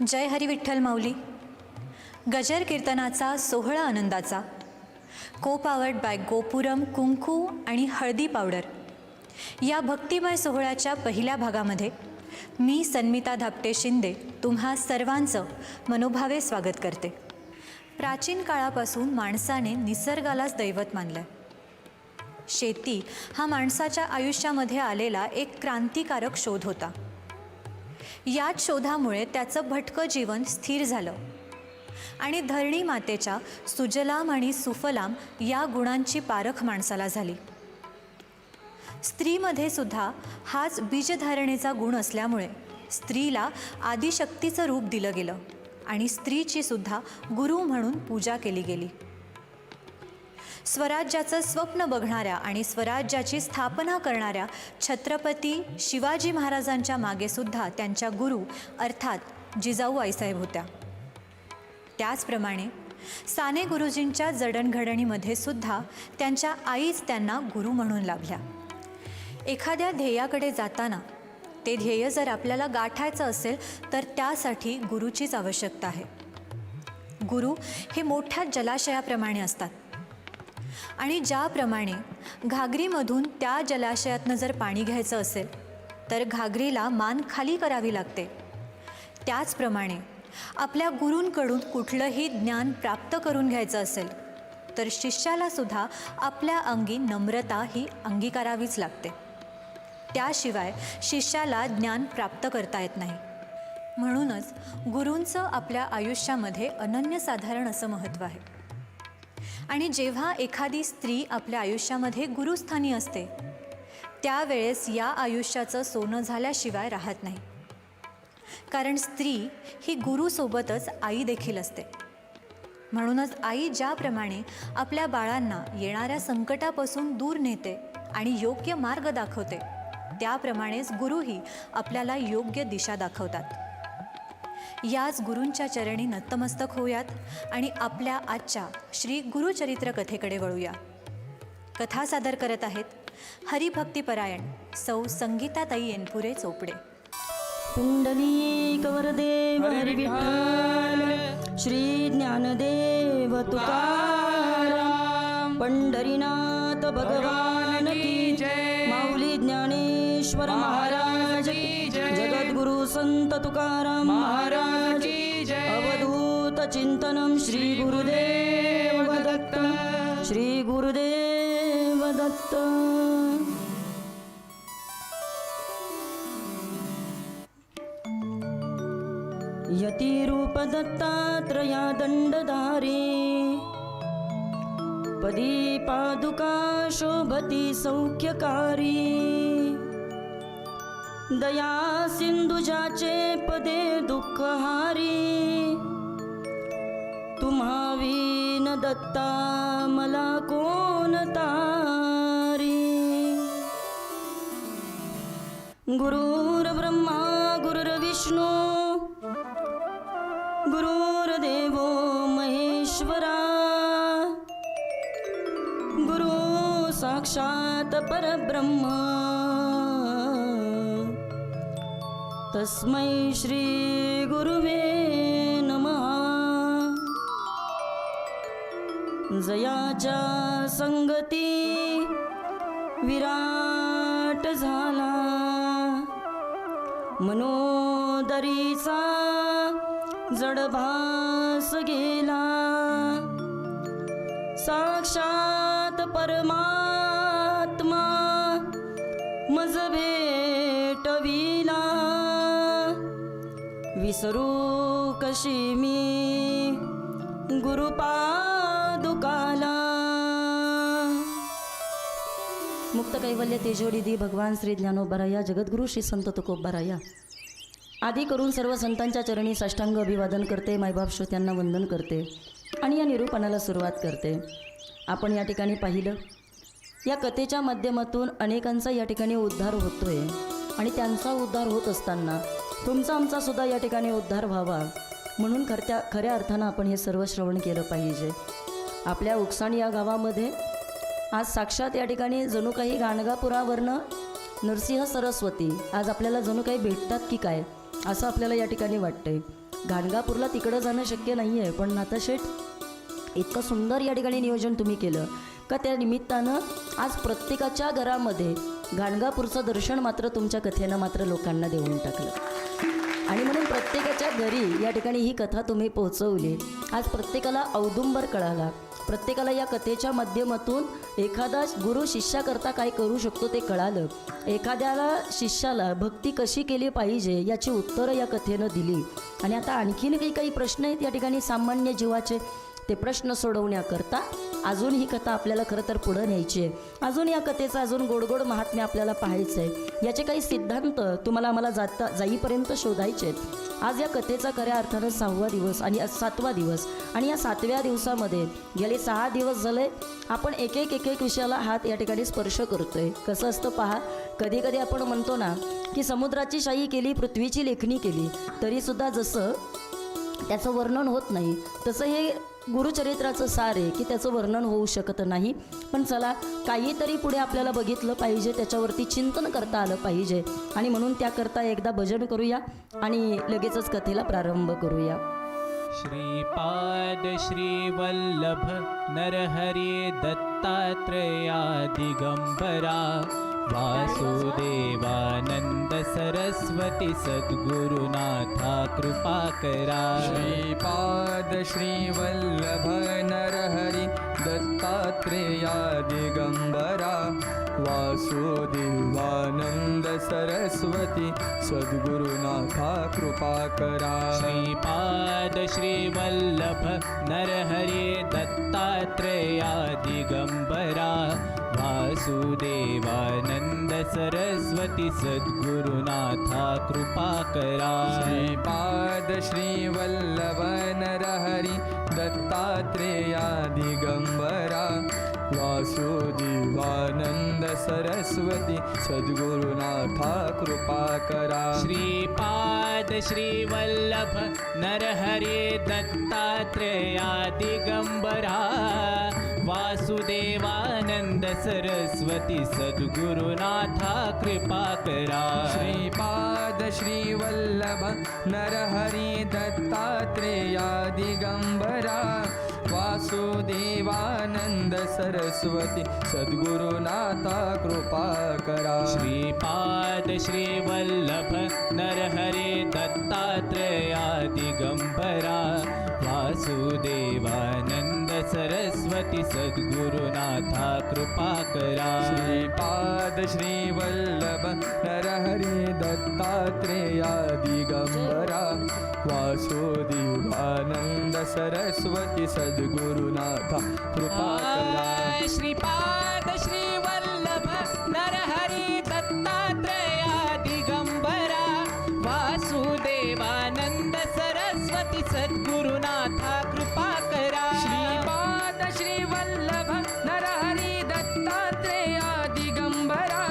जय हरी विठ्ठल माऊली. गजर कीर्तनाचा सोहळा आनंदाचा, को पावर्ड बाय गोपुरम कुंकू आणि हळदी पावडर या भक्तिमय सोहळ्याच्या पहिल्या भागामध्ये मी सन्मिता धापटे शिंदे तुम्हा सर्वांचं मनोभावे स्वागत करते. प्राचीन काळापासून माणसाने निसर्गालाच दैवत मानलं. शेती हा माणसाच्या आयुष्यामध्ये आलेला एक क्रांतिकारक शोध होता. याच शोधामुळे त्याचं भटकं जीवन स्थिर झालं आणि धरणी मातेच्या सुजलाम आणि सुफलाम या गुणांची पारख माणसाला झाली. स्त्रीमध्ये सुद्धा हाच बीजधारणेचा गुण असल्यामुळे स्त्रीला आदिशक्तीचं रूप दिलं गेलं आणि स्त्रीची सुद्धा गुरु म्हणून पूजा केली गेली. स्वराज्याचं स्वप्न बघणाऱ्या आणि स्वराज्याची स्थापना करणाऱ्या छत्रपती शिवाजी महाराजांच्या मागेसुद्धा त्यांच्या गुरु अर्थात जिजाऊ आईसाहेब होत्या. त्याचप्रमाणे साने गुरुजींच्या जडणघडणीमध्ये सुद्धा त्यांच्या आईच त्यांना गुरु म्हणून लाभल्या. एखाद्या ध्येयाकडे जाताना ते ध्येय जर आपल्याला गाठायचं असेल तर त्यासाठी गुरुचीच आवश्यकता आहे. गुरु हे मोठ्या जलाशयाप्रमाणे असतात आणि ज्याप्रमाणे घागरीमधून त्या जलाशयातनं जर पाणी घ्यायचं असेल तर घागरीला मान खाली करावी लागते, त्याचप्रमाणे आपल्या गुरूंकडून कुठलंही ज्ञान प्राप्त करून घ्यायचं असेल तर शिष्यालासुद्धा आपल्या अंगी नम्रता ही अंगीकारावीच लागते. त्याशिवाय शिष्याला ज्ञान प्राप्त करता येत नाही. म्हणूनच गुरूंचं आपल्या आयुष्यामध्ये अनन्यसाधारण असं महत्त्व आहे. आणि जेव्हा एखादी स्त्री आपल्या आयुष्यामध्ये गुरुस्थानी असते त्यावेळेस या आयुष्याचं सोनं झाल्याशिवाय राहत नाही. कारण स्त्री ही गुरुसोबतच आई देखील असते. म्हणूनच आई ज्याप्रमाणे आपल्या बाळांना येणाऱ्या संकटापासून दूर नेते आणि योग्य मार्ग दाखवते, त्याप्रमाणेच गुरुही आपल्याला योग्य दिशा दाखवतात. याच गुरूंच्या चरणी नतमस्तक होऊयात आणि आपल्या आजच्या श्री गुरुचरित्र कथेकडे वळूया. कथा सादर करत आहेत हरिभक्तिपरायण सौ संगीताताई एनपुरे चोपडे. पुंडलिक वरदेव हरी विठ्ठल श्री ज्ञानदेव तुकाराम पंढरीनाथ भगवान की जय. माऊली ज्ञानेश्वर महाराज की जय. जगद्गुरु संत तुकाराम महाराज की जय. अवधूत चिंतनम श्री गुरुदेव दत्त. श्री गुरुदेव दत्त. यतिरूप दत्तात्रया दंडधारी पदी पादुका शोभती सौख्यकारी. दया सिंधुजाचे पदे दुःखहारी. तुम्हा विन दत्ता मला कोण तारी. गुरुर् ब्रह्मा गुरुर्विष्णू गुरुर्देवो महेश्वरा. गुरु साक्षात परब्रह्म तस्मै श्री गुरुवे नमः. जयाच्या संगती विराट झाला मनोदरीचा जडभास गेला. साक्षात परमात्मा मज भेटविला. विसरू कशी मी गुरुपादुकाला. मुक्त कैवल्य तेजोनिधी भगवान श्री ज्ञानोबराया जगद्गुरु श्री संत तुकोबराया आदी करून सर्व संतांच्या चरणी साष्टांग अभिवादन करते. मायबाप श्रोत्यांना वंदन करते आणि या निरूपणाला सुरुवात करते. आपण या ठिकाणी पाहिलं, या कथेच्या माध्यमातून अनेकांचा या ठिकाणी उद्धार होतोय आणि त्यांचा उद्धार होत असताना तुमचा आमचा सुद्धा या ठिकाणी उद्धार व्हावा म्हणून खऱ्या अर्थानं आपण हे सर्व श्रवण केलं पाहिजे. आपल्या उकसाण या गावामध्ये आज साक्षात या ठिकाणी जणू काही गाणगापुरावरनं नरसिंह सरस्वती आज आपल्याला जणू काही भेटतात की काय असं आपल्याला या ठिकाणी वाटतंय. गाणगापूरला तिकडं जाणं शक्य नाही आहे, पण नाथा शेठ इतकं सुंदर या ठिकाणी नियोजन तुम्ही केलं का त्या निमित्तानं आज प्रत्येकाच्या घरामध्ये गाणगापूरचं दर्शन मात्र तुमच्या कथेनं मात्र लोकांना देऊन टाकलं. आणि म्हणून प्रत्येकाच्या घरी या ठिकाणी ही कथा तुम्ही पोहोचवली. आज प्रत्येकाला औदुंबर कळाला. प्रत्येकाला या कथेच्या माध्यमातून एखादा गुरु शिष्याकरता काय करू शकतो ते कळालं. एखाद्याला शिष्याला भक्ती कशी केली पाहिजे याची उत्तरं या कथेनं दिली. आणि आता आणखीन काही प्रश्न आहेत या ठिकाणी सामान्य जीवाचे, ते प्रश्न सोडवण्याकरता अजून ही कथा आपल्याला खरं तर पुढं न्यायची आहे. अजून या कथेचं अजून गोडगोड महात्म्य आपल्याला पाहायचं आहे. याचे काही सिद्धांत तुम्हाला आम्हाला जाईपर्यंत शोधायचे आहेत. आज या कथेचा खऱ्या अर्थानं 6वा दिवस आणि 7वा दिवस, आणि या 7व्या दिवसामध्ये गेले 6 दिवस झाले आपण एक एक विषयाला हात या ठिकाणी स्पर्श करतोय. कसं असतं पहा, कधी कधी आपण म्हणतो ना की समुद्राची शाही केली, पृथ्वीची लेखणी केली, तरीसुद्धा जसं त्याचं वर्णन होत नाही तसं हे गुरुचरित्राचं सार आहे की त्याचं वर्णन होऊ शकत नाही. पण चला, काहीतरी पुढे आपल्याला बघितलं पाहिजे, त्याच्यावरती चिंतन करता आलं पाहिजे. आणि म्हणून त्याकरता एकदा भजन करूया आणि लगेचच कथेला प्रारंभ करूया. श्रीपाद श्रीवल्लभ नरहरी दत्तात्रेया दिगंबरा वासुदेवानंद सरस्वती सद्गुरुनाथा कृपा करा. श्रीपाद श्रीवल्लभ नरहरि दत्तात्रेया दिगंबरा वासुदेवानंद सरस्वती सद्गुरुनाथा कृपा करा. श्रीपाद श्रीवल्लभ नरहरि दत्तात्रेया दिगंबरा वासुदेवानंद सरस्वती सद्गुरुनाथा कृपा करा. श्रीपाद श्रीवल्लभ नरहरि दत्तात्रेया दिगंबरा वासुदेवानंद सरस्वती सद्गुरुनाथा कृपा करा. श्रीपाद श्रीवल्लभ नरहरि दत्तात्रेया दिगंबरा वासुदेवानंद सरस्वती सद्गुरुनाथा कृपा करा. श्रीपाद श्रीवल्लभ नरहरि दत्तात्रेया दिगंबरा वासुदेवानंद सरस्वती सद्गुरुनाथा कृपा करा. श्रीपाद श्रीवल्लभ नरहरि दत्तात्रेया दिगंबरा वासुदेवानंद सरस्वती सद्गुरुनाथा कृपा करा. श्रीपाद श्रीवल्लभ नरहरि दत्तात्रेया दिगंबरा वासुदेवानंद सरस्वती सद्गुरुनाथा कृपा करा. श्रीपाद श्रीवल्लभ नरहरि दत्तात्रेया दिगंबरा वासुदेवानंद सरस्वती सद्गुरुनाथा कृपा करा. श्रीपाद श्रीवल्लभ नरहरि दत्तात्रेया दिगंबरा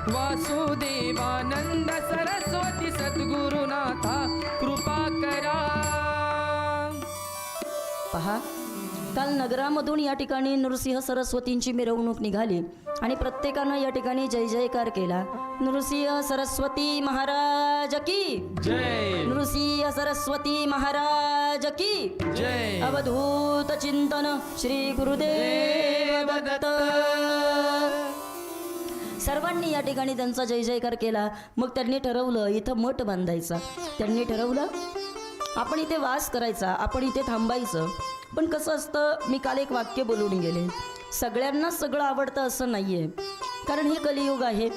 वासुदेवानंद सरस्वती सद्गुरुनाथा कृपा करा. पहा, काल नगरामधून या ठिकाणी नृसिंह सरस्वतींची मिरवणूक निघाली आणि प्रत्येकानं या ठिकाणी जय जयकार केला. नृसिंह सरस्वती महाराज की जय. नृसिंह सरस्वती महाराज की जय. अवधूत चिंतन श्री गुरुदेव दत्त. सर्वांनी या ठिकाणी त्यांचा जय जयकार केला. मग त्यांनी ठरवलं इथं मठ बांधायचा. त्यांनी ठरवलं आपण इथे वास करायचा, आपण इथे थांबायचं. पण कसं असतं, मी काल एक वाक्य बोलून गेले, सगळ्यांना सगळं आवडतं असं नाही आहे. कारण हे कलियुग आहे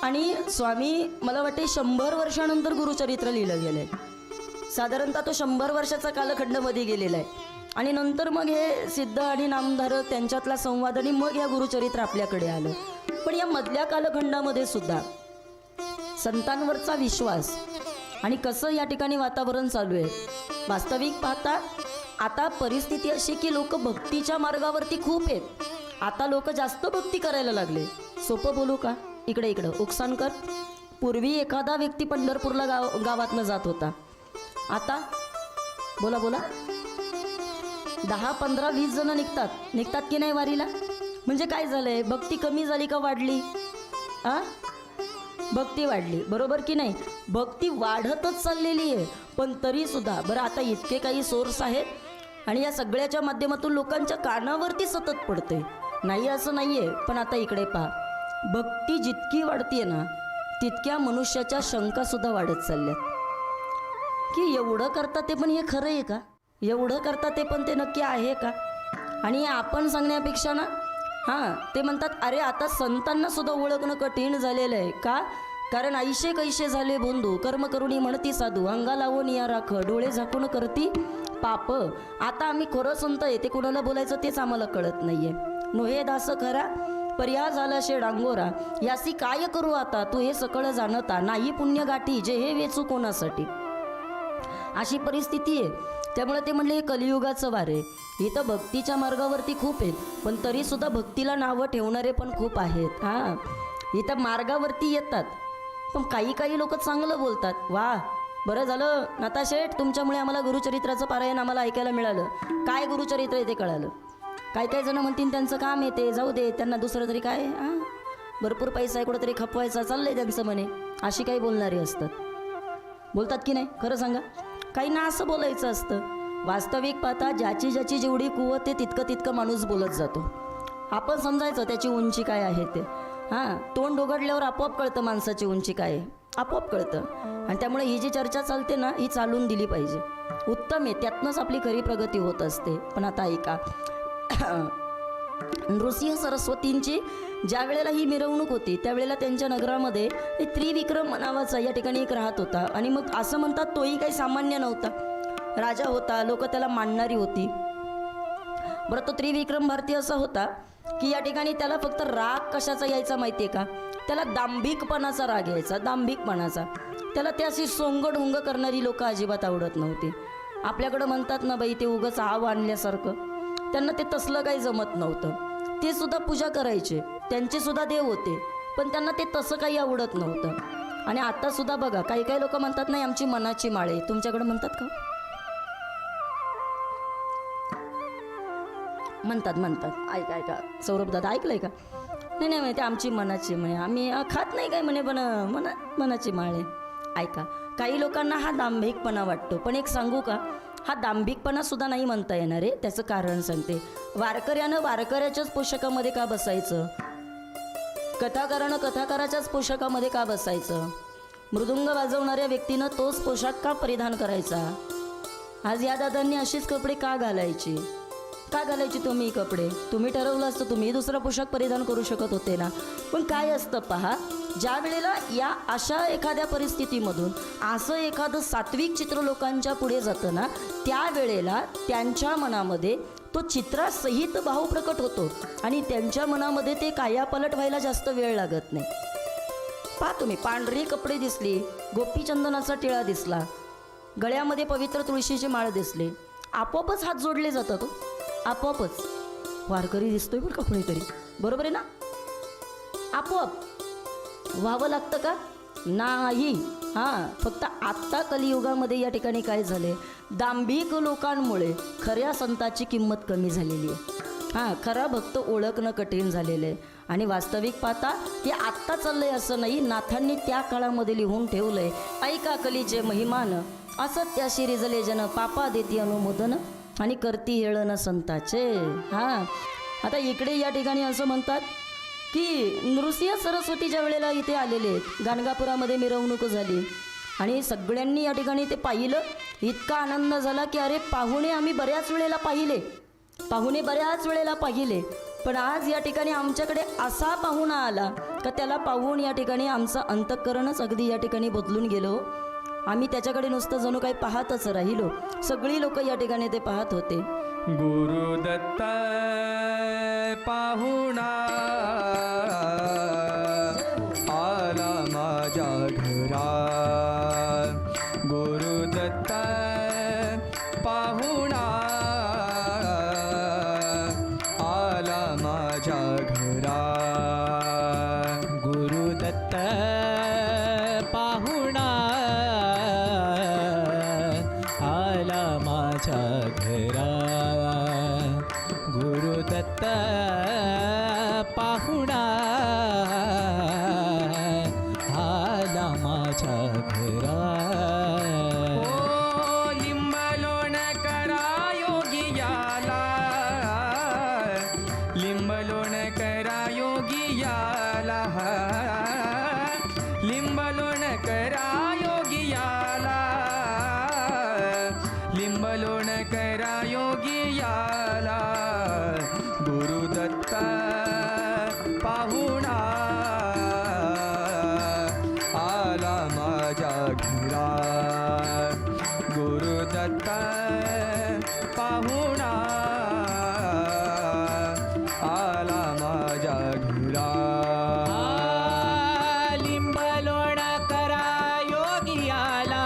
आणि स्वामी मला वाटते 100 वर्षानंतर गुरुचरित्र लिहिलं गेलं आहे. साधारणतः तो 100 वर्षाचा कालखंडमध्ये गेलेला आहे. आणि नंतर मग हे सिद्ध आणि नामधारक त्यांच्यातला संवाद आणि मग या गुरुचरित्र आपल्याकडे आलं. पण या मधल्या कालखंडामध्ये सुद्धा संतांवरचा विश्वास आणि कसं या ठिकाणी वातावरण चालू आहे, वास्तविक पाहता आता परिस्थिती अशी की लोक भक्तीच्या मार्गावरती खूप आहेत. आता लोक जास्त भक्ती करायला लागले. सोपं बोलू का, इकडं उकसानकर. पूर्वी एखादा व्यक्ती पंढरपूरला गावातनं जात होता. आता बोला 10, 15, 20 जण निघतात की नाही वारीला. म्हणजे काय झालंय, भक्ती कमी झाली का वाढली? भक्ती वाढली, बरोबर की नाही? भक्ती वाढतच चाललेली आहे, पण तरीसुद्धा बरं आता इतके काही सोर्स आहेत आणि या सगळ्याच्या माध्यमातून लोकांच्या कानावरती सतत पडते, नाही असं नाही आहे. पण आता इकडे पहा, भक्ती जितकी वाढतीये ना तितक्या मनुष्याच्या शंकासुद्धा वाढत चालल्यात की एवढं करता ते पण हे खरं आहे का, एवढं करता ते पण ते नक्की आहे का. आणि आपण सांगण्यापेक्षा ना हां ते म्हणतात अरे आता संतांना सुद्धा ओळखणं कठीण झालेलं आहे का, कारण ऐशे कैसे झाले बंधू, कर्म करुणी म्हणती साधू, अंगा लावून या राख, डोळे झाकून करती पाप. आता आम्ही खरं संत आहे ते कोणाला बोलायचं तेच आम्हाला कळत नाहीये. नोहे दास खरा पर्या झाला शे डांगोरा, यासी काय करू आता तू हे सकळ जाणता, नाही पुण्य गाठी जे हे वेचू कोणासाठी. अशी परिस्थिती आहे. त्यामुळे ते म्हणले हे कलियुगाचं वार आहे. इथं भक्तीच्या मार्गावरती खूप आहेत, पण तरीसुद्धा भक्तीला नावं ठेवणारे पण खूप आहेत. हां इथं मार्गावरती येतात, पण काही काही लोक चांगलं बोलतात. वा बरं झालं नाता शेठ, तुमच्यामुळे आम्हाला गुरुचरित्राचं पारायण आम्हाला ऐकायला मिळालं. काय गुरुचरित्र आहे ते कळालं. काही काही जण म्हणतील त्यांचं काम आहे ते जाऊ दे, त्यांना दुसरं तरी काय हां भरपूर पैसा आहे कुठंतरी खपवायचा चाललंय त्यांचं म्हणे, अशी काही बोलणारी असतात. बोलतात की नाही खरं सांगा. काही ना असं बोलायचं असतं. वास्तविक पाहता ज्याची ज्याची जेवढी कुवत आहे तितकं तितकं माणूस बोलत जातो. आपण समजायचं त्याची उंची काय आहे ते. हां तोंड उघडल्यावर आपोआप कळतं माणसाची उंची काय आहे, आपोआप कळतं. आणि त्यामुळे ही जी चर्चा चालते ना ही चालून दिली पाहिजे. उत्तम आहे, त्यातनंच आपली खरी प्रगती होत असते. पण आता ऐका, नृसिंह सरस्वतींची ज्या वेळेला ही मिरवणूक होती त्यावेळेला त्यांच्या नगरामध्ये त्रिविक्रम नावाचा या ठिकाणी एक राहत होता. आणि मग असं म्हणतात तोही काही सामान्य नव्हता, राजा होता, लोक त्याला मानणारी होती. बरं तो त्रिविक्रम भारती असा होता की या ठिकाणी त्याला फक्त राग कशाचा यायचा माहिती आहे का, त्याला दांभिकपणाचा राग यायचा, दांभिकपणाचा. त्याला ते अशी सोंगडहुंग करणारी लोक अजिबात आवडत नव्हती. आपल्याकडं म्हणतात ना बाई ते उगच आव आणल्यासारखं, त्यांना ते तसलं काही जमत नव्हतं. ते सुद्धा पूजा करायचे, त्यांचे सुद्धा देव होते, पण त्यांना ते तसं काही आवडत नव्हतं. आणि आता सुद्धा बघा काही काही लोक म्हणतात नाही आमची मनाची माळे, तुमच्याकडे म्हणतात का? म्हणतात ऐका ऐका सौरभ दादा ऐकलंय का? नाही नाही ते आमची मनाची म्हणे, आम्ही खात नाही काय म्हणे, पण मनाची माळे. ऐका काही लोकांना हा दांभिकपणा वाटतो, पण एक सांगू का, हा दांभिकपणा सुद्धा नाही म्हणता येणार आहे. त्याचं कारण सांगते. वारकऱ्यानं वारकऱ्याच्याच पोशाखामध्ये का बसायचं, कथाकारानं कथाकाराच्याच पोशाखामध्ये का बसायचं, मृदुंग वाजवणाऱ्या व्यक्तीनं तोच पोशाख का परिधान करायचा, आज या दादांनी अशीच कपडे का घालायची तुम्ही कपडे, तुम्ही ठरवलं असतं तुम्ही दुसरा पोशाख परिधान करू शकत होते ना. पण काय असतं पहा, ज्या वेळेला या अशा एखाद्या परिस्थितीमधून असं एखादं सात्विक चित्र लोकांच्या पुढे जातं ना, त्यावेळेला त्यांच्या मनामध्ये तो चित्रासहित भाव प्रकट होतो आणि त्यांच्या मनामध्ये ते कायापालट व्हायला जास्त वेळ लागत नाही. पहा तुम्ही, पांढरी कपडे दिसली, गोपीचंदनाचा टिळा दिसला, गळ्यामध्ये पवित्र तुळशीची माळ दिसली, आपोआपच हात जोडले जातात. आपोआपच वारकरी दिसतोय बरं का कोणीतरी, बरोबर आहे ना, आपोआप व्हावं लागतं का? नाही. हां फक्त आत्ता कलियुगामध्ये या ठिकाणी काय झाले, दांभिक लोकांमुळे खऱ्या संताची किंमत कमी झालेली आहे. हां खरा भक्त ओळखणं कठीण झालेलं आहे. आणि वास्तविक पाहता हे आत्ता चाललंय असं नाही, नाथांनी त्या काळामध्ये लिहून ठेवलंय. ऐका कलीचे महिमान, असत्याशी रिजले जन, पापा देती अनुमोदन, आणि करती हेळन संताचे. हां आता इकडे या ठिकाणी असं म्हणतात की नृसिंह सरस्वती ज्या वेळेला इथे आलेले आहेत, गाणगापुरामध्ये मिरवणूक झाली आणि सगळ्यांनी या ठिकाणी ते पाहिलं. इतका आनंद झाला की अरे पाहुणे आम्ही बऱ्याच वेळेला पाहिले, पण आज या ठिकाणी आमच्याकडे असा पाहुणा आला का त्याला पाहून या ठिकाणी आमचं अंतःकरणच अगदी या ठिकाणी बदलून गेलो. आम्ही त्याच्याकडे नुसतं जणू काही पाहतच राहिलो. सगळी लोक या ठिकाणी ते पाहत होते. गुरुदत्त पाहुणा आला माझ्या घरा, गुरुदत्त पाहुणा आला माझ्या घरा, गुरुदत्त पाहुणा आला माझ्या घरा, गुरुदत्त पाहुणा योगियाला लिंबलोण करा योगियाला लिंबलोण करा योगियाला गुरुदत्त पाहुणा आला माझ्या घरा गुरुदत्त पाहुणा आला माझ्या घरा लिंबलोण करा योगियाला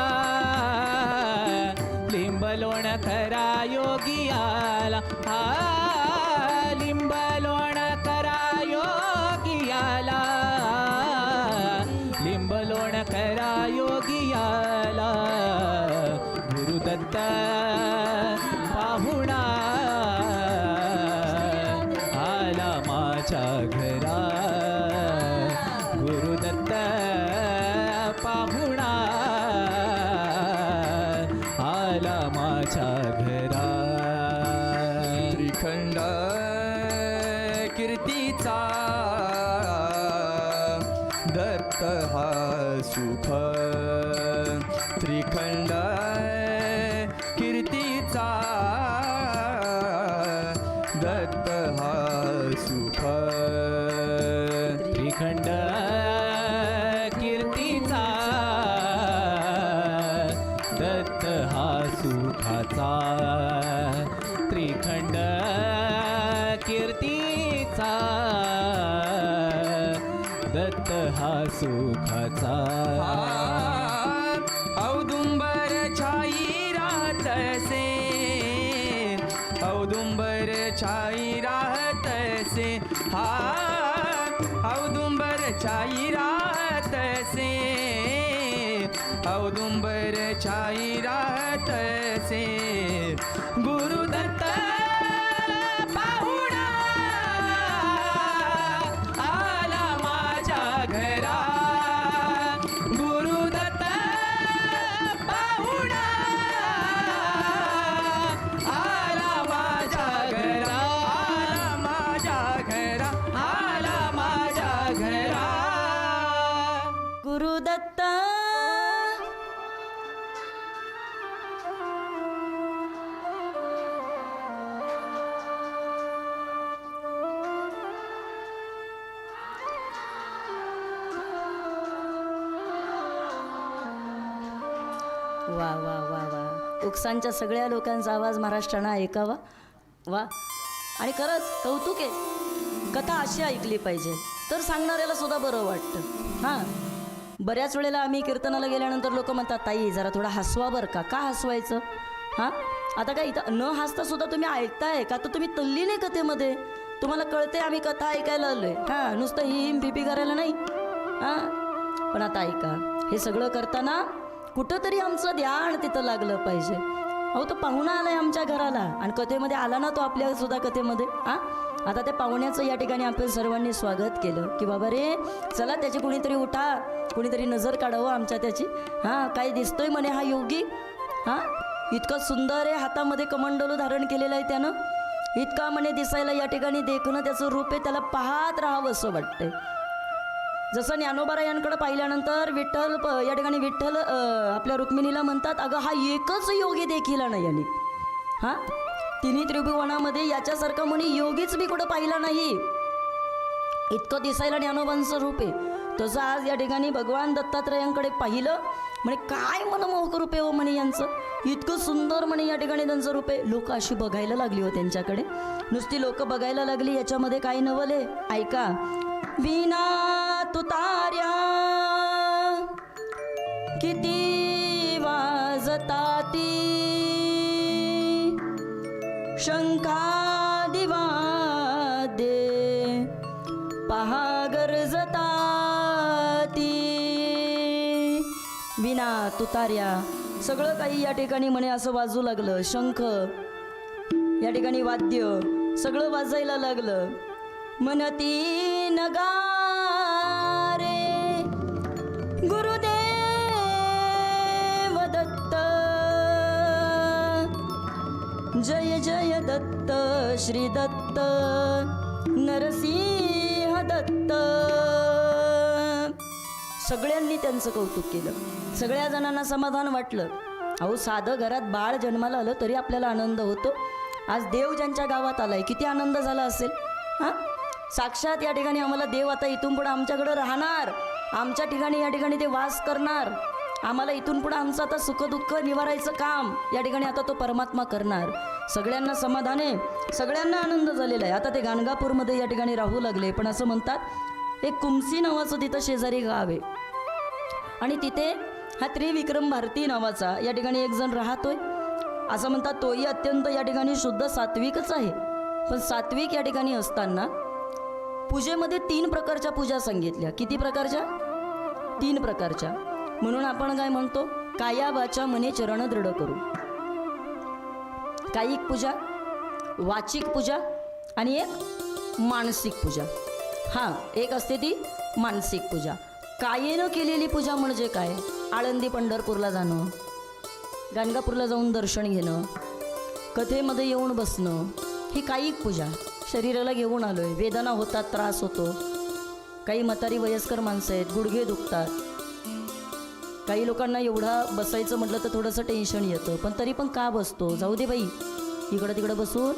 लिंबलोण करा योगियाला लिंबलोण करा योगियाला लिंबलोण करा योगियाला गुरुदत्त पाहुणा आला माझ्या घरा गुरुदत्त पाहुणा आला माझ्या घरा त्रिखंड कीर्तीचा दत्त हा सुख त्रिखंड कीर्तीचा दत्त हा सुख त्रिखंड कीर्तीचा दत्त हा सुखाचा त्रिखंड कीर्तीचा दत्त हा सुखाचा औदुंबर छाई राहतसे औदुंबर छाई राहतसे औदुंबर छाई राहतसे औदुंबर छाई राहतसे गुरुदत्त पाहुणा आला माझ्या घरा गुरुदत्त पाहुणा आला माझ्या घरा आला माझ्या घरा आला माझ्या घरा गुरुदत्त वा वा वा वा उकसांच्या सगळ्या लोकांचा आवाज महाराष्ट्रानं ऐकावा वा. आणि खरंच कौतुक आहे, कथा अशी ऐकली पाहिजे तर सांगणाऱ्याला सुद्धा बरं वाटतं. हां, बऱ्याच वेळेला आम्ही कीर्तनाला गेल्यानंतर लोक म्हणतात ताई जरा थोडा हसवा बरं का हसवायचं. हां, आता काय इथं न हसता सुद्धा तुम्ही ऐकताय का, तर तुम्ही तल्लीन आहे कथेमध्ये, तुम्हाला कळते आम्ही कथा ऐकायला आलोय. हां, नुसतं हिम पिपी करायला नाही. हां, पण आता ऐका, हे सगळं करताना कुठंतरी आमचं ध्यान तिथं लागलं पाहिजे. अहो, तो पाहुणा आलाय आमच्या घराला आणि कथेमध्ये आला ना तो आपल्या सुद्धा कथेमध्ये. हां, आता त्या पाहुण्याचं या ठिकाणी आपण सर्वांनी स्वागत केलं की बाबा रे चला त्याची कुणीतरी उठा, कुणीतरी नजर काढावं आमच्या त्याची. हां, काय दिसतोय म्हणे हा योगी. हां, इतकं सुंदर आहे, हातामध्ये कमंडलू धारण केलेलं आहे त्यानं, इतका म्हणे दिसायला या ठिकाणी देखणं त्याचं रूप आहे, त्याला पाहत राहावं असं वाटतंय. जसं ज्ञानोबारायांकडे पाहिल्यानंतर विठ्ठल या ठिकाणी विठ्ठल आपल्या रुक्मिणीला म्हणतात अगं हा एकच योगी देखील नाही यांनी. हां, तिन्ही त्रिभुवनामध्ये याच्यासारखा म्हणे योगीच मी कुठं पाहिला नाही, इतकं दिसायला ज्ञानोबांचं रूप आहे. तसं आज या ठिकाणी भगवान दत्तात्रयांकडे पाहिलं म्हणे काय मनमोहक रूप आहे हो म्हणे यांचं, इतकं सुंदर म्हणे या ठिकाणी त्यांचं रूप आहे. लोक अशी बघायला लागली हो त्यांच्याकडे, नुसती लोक बघायला लागली. याच्यामध्ये काय नवले ऐका. विना तुतार्या किती वाजताती, शंखादिवादे पहा गरजताती. विना तुतार्या सगळं काही या ठिकाणी म्हणे असं वाजू लागलं. शंख या ठिकाणी वाद्य सगळं वाजायला लागलं. मनती नगारे गुरुदेव दत्त, जय जय दत्त श्री दत्त नरसिंह दत्त. सगळ्यांनी त्यांचं कौतुक केलं, सगळ्या जणांना समाधान वाटलं. अहो साधं घरात बाळ जन्माला आलं तरी आपल्याला आनंद होतो. आज देव ज्यांच्या गावात आलाय किती आनंद झाला असेल. हां, साक्षात या ठिकाणी आम्हाला देव आता इथून पुढे आमच्याकडं राहणार, आमच्या ठिकाणी या ठिकाणी ते वास करणार. आम्हाला इथून पुढे आमचं आता सुखदुःख निवारायचं काम या ठिकाणी आता तो परमात्मा करणार. सगळ्यांना समाधान आहे, सगळ्यांना आनंद झालेला आहे. आता ते गाणगापूरमध्ये या ठिकाणी राहू लागले. पण असं म्हणतात एक कुमसी नावाचं तिथं शेजारी गाव आहे आणि तिथे हा त्रिविक्रम भारती नावाचा या ठिकाणी एक जण राहतोय. असं म्हणतात तोही अत्यंत या ठिकाणी शुद्ध सात्विकच आहे. पण सात्विक या ठिकाणी असताना पूजेमध्ये 3 प्रकारच्या पूजा सांगितल्या. किती प्रकारच्या? 3 प्रकारच्या. म्हणून आपण काय म्हणतो, काया वाचा मने चरण दृढ करू. कायिक पूजा, वाचिक पूजा आणि एक मानसिक पूजा. हां, एक असते ती मानसिक पूजा. कायेनं केलेली पूजा म्हणजे काय? आळंदी पंढरपूरला जाणं, गाणगापूरला जाऊन दर्शन घेणं, कथेमध्ये येऊन बसणं, ही कायिक पूजा. शरीराला घेऊन आलो आहे, वेदना होतात, त्रास होतो. काही म्हातारी वयस्कर माणसं आहेत, गुडघे दुखतात. काही लोकांना एवढा बसायचं म्हटलं तर थोडंसं टेन्शन येतं. पण तरी पण का बसतो? जाऊ दे बाई, इकडं तिकडं बसून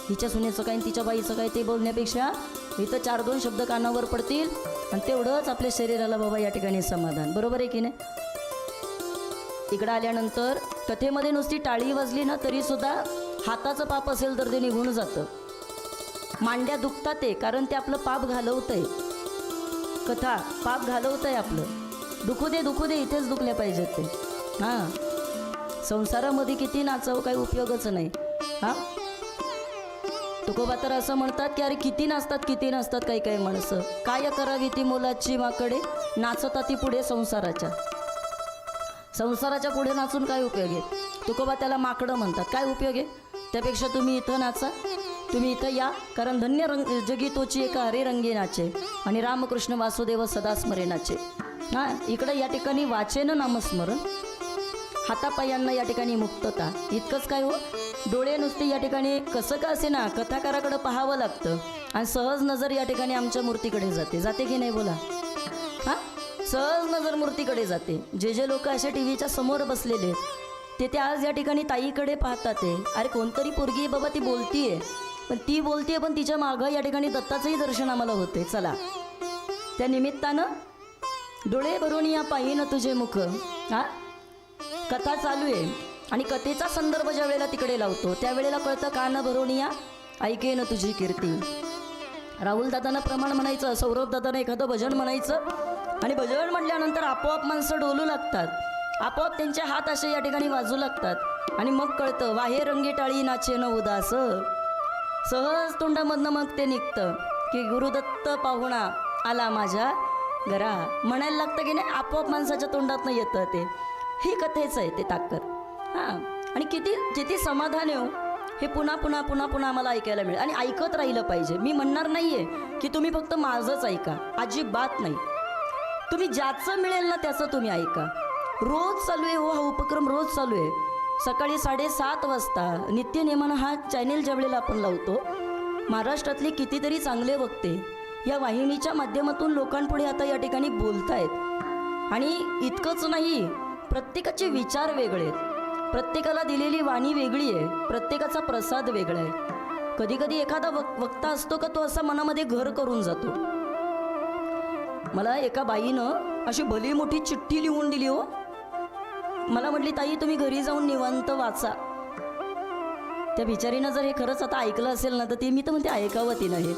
हिच्या सुनेचं काय तिच्या बाईचं काय ते बोलण्यापेक्षा इथं 4-2 शब्द कानावर पडतील आणि तेवढंच आपल्या शरीराला बाबा या ठिकाणी समाधान. बरोबर आहे की नाही? इकडं आल्यानंतर कथेमध्ये नुसती टाळी वाजली ना तरीसुद्धा हाताचं पाप असेल तर ते निघून जातं. मांड्या दुखतात ते, कारण ते आपलं पाप घालवतं आहे. कथा पाप घालवतं आहे आपलं. दुखू दे इथेच दुखल्या पाहिजेत ते. हां, संसारामध्ये किती नाचावं काही उपयोगच नाही. हां, तुकोबा तर असं म्हणतात की अरे किती नाचतात काही काही माणसं. काय करावी ती मोलाची माकडे, नाचतात ती पुढे संसाराच्या पुढे नाचून काय उपयोग आहे? तुकोबा त्याला माकडं म्हणतात. काय उपयोग आहे? त्यापेक्षा तुम्ही इथं नाचा, तुम्ही इथं या, कारण धन्य रंग जगी तोची एका हरे रंगी नाचे आणि रामकृष्ण वासुदेव सदा स्मरे नाचे. हां, इकडं या ठिकाणी वाचेनं नामस्मरण, हातापायांना या ठिकाणी मुक्तता. इतकंच काय हो, डोळे नुसते या ठिकाणी कसं का असे ना कथाकाराकडं पाहावं लागतं आणि सहज नजर या ठिकाणी आमच्या मूर्तीकडे जाते की नाही बोला? हां, सहज नजर मूर्तीकडे जाते. जे लोक अशा टी व्हीच्या समोर बसलेले आहेत ते आज या ठिकाणी ताईकडे पाहतात. ते अरे कोणतरी पोरगी बाबा ती बोलतीये, पण तिच्या मागं या ठिकाणी दत्ताचंही दर्शन आम्हाला होते. चला, त्या निमित्तानं डोळे भरून या पायीनं तुझे मुख. हां, कथा चालू आहे आणि कथेचा संदर्भ ज्या वेळेला तिकडे लावतो त्यावेळेला कळतं कान भरून या ऐकेन तुझी कीर्ती. राहुल दादांना प्रमाण म्हणायचं, सौरभ दादांना एखादं भजन म्हणायचं आणि भजन म्हटल्यानंतर आपोआप माणसं डोलू लागतात, आपोआप त्यांचे हात असे या ठिकाणी वाजू लागतात आणि मग कळतं वाहे रंगी टाळी नाचे न उदास. सहज तोंडामधनं मग ते निघतं की गुरुदत्त पाहुणा आला माझ्या घरा म्हणायला लागतं की नाही, आपोआप माणसाच्या तोंडातनं येतं ते. ही कथेचं आहे ते ताकद. हां, आणि किती समाधान आहे हो, हे पुन्हा आम्हाला ऐकायला मिळेल आणि ऐकत राहिलं पाहिजे. मी म्हणणार नाही आहे की तुम्ही फक्त माझंच ऐका, अजिबात नाही. तुम्ही ज्याचं मिळेल ना त्याचं तुम्ही ऐका. रोज चालू आहे हो हा उपक्रम, रोज चालू आहे. सकाळी 7:30 वाजता नित्यनेमानं हा चॅनेल ज्या वेळेला आपण लावतो, महाराष्ट्रातले कितीतरी चांगले वक्ते या वाहिनीच्या माध्यमातून लोकांपुढे आता या ठिकाणी बोलत आहेत. आणि इतकंच नाही, प्रत्येकाचे विचार वेगळे आहेत, प्रत्येकाला दिलेली वाणी वेगळी आहे, प्रत्येकाचा प्रसाद वेगळा आहे. कधी एखादा वक्ता असतो का तो असा मनामध्ये घर करून जातो. मला एका बाईनं अशी भली मोठी चिठ्ठी लिहून दिली हो. मला म्हटली ताई तुम्ही घरी जाऊन निवांत वाचा. त्या बिचारीनं जर हे खरंच आता ऐकलं असेल ना तर ती मी तर म्हणते ऐकावं तिनं हे.